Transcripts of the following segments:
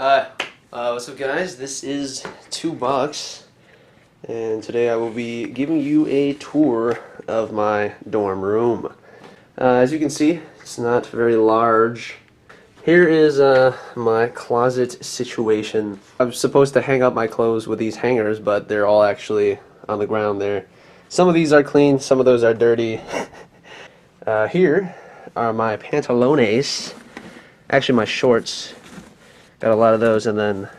Hi, what's up guys? This is $2, and today I will be giving you a tour of my dorm room. As you can see, it's not very large. Here is my closet situation. I'm supposed to hang up my clothes with these hangers, but they're all actually on the ground there. Some of these are clean, some of those are dirty. Here are my pantalones. Actually, my shorts. Got a lot of those, and then,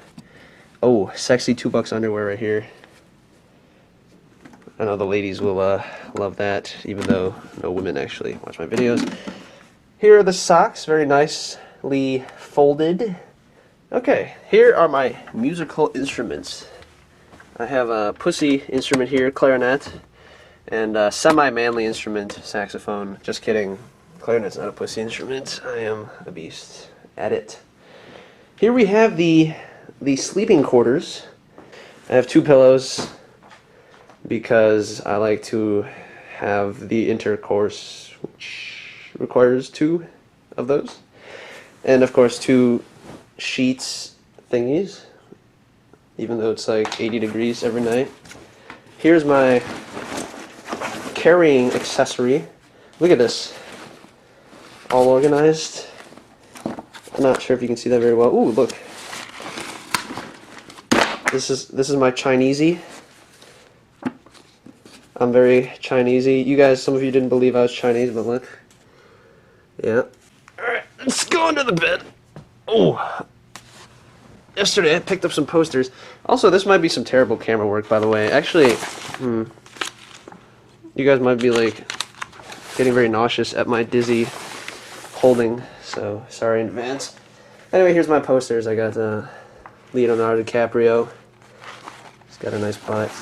oh, sexy $2 underwear right here. I know the ladies will love that, even though no women actually watch my videos. Here are the socks, very nicely folded. Okay, here are my musical instruments. I have a pussy instrument here, clarinet, and a semi-manly instrument, saxophone. Just kidding, clarinet's not a pussy instrument. I am a beast at it. Here we have the sleeping quarters. I have 2 pillows because I like to have the intercourse, which requires 2 of those. And of course 2 sheets thingies, even though it's like 80 degrees every night. Here's my carrying accessory. Look at this. All organized. I'm not sure if you can see that very well. Ooh, look. This is my Chinesey. I'm very Chinesey. You guys, some of you didn't believe I was Chinese, but look. Yeah. Alright, let's go under the bed. Oh. Yesterday I picked up some posters. Also, this might be some terrible camera work, by the way. Actually, you guys might be like getting very nauseous at my dizzy holding, so sorry in advance. Anyway, here's my posters. I got Leonardo DiCaprio. He's got a nice butt.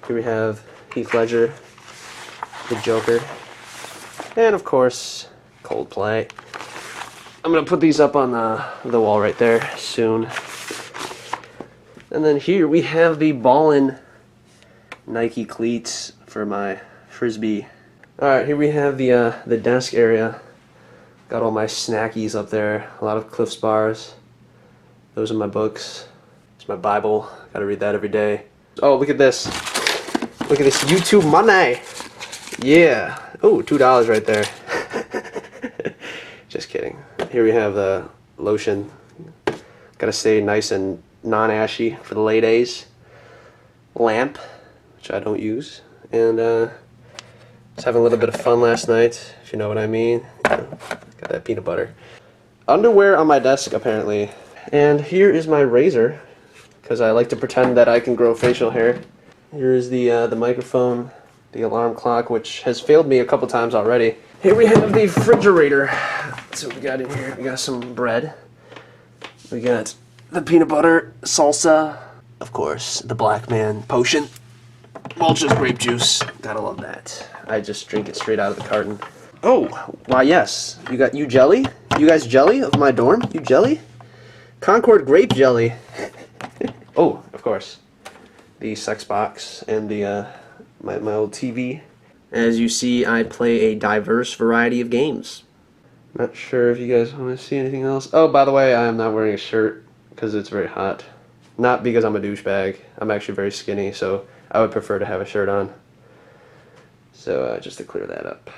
Here we have Heath Ledger, the Joker, and of course Coldplay. I'm gonna put these up on the wall right there soon. And then here we have the Ballin' Nike cleats for my frisbee. All right, here we have the desk area. Got all my snackies up there, a lot of Cliff's bars. Those are my books. It's my Bible. Gotta read that every day. Oh, look at this. Look at this YouTube money. Yeah. Oh, $2 right there. Just kidding. Here we have the lotion. Gotta stay nice and non-ashy for the ladies. Lamp, which I don't use. And just having a little bit of fun last night, if you know what I mean. Got that peanut butter. Underwear on my desk, apparently. And here is my razor, because I like to pretend that I can grow facial hair. Here is the microphone, the alarm clock, which has failed me a couple times already. Here we have the refrigerator. Let's see what we got in here. We got some bread. We got the peanut butter, salsa, of course, the Black Man potion, Welch's grape juice. Gotta love that. I just drink it straight out of the carton. Oh, why yes. You got you jelly? You guys jelly of my dorm? You jelly? Concord grape jelly. Oh, of course. The sex box and the my old TV. As you see, I play a diverse variety of games. Not sure if you guys want to see anything else. Oh, by the way, I am not wearing a shirt because it's very hot. Not because I'm a douchebag. I'm actually very skinny, so I would prefer to have a shirt on. So just to clear that up.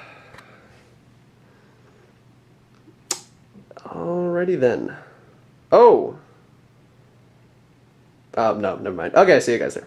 Alrighty then. Oh! No, never mind. Okay, see you guys there.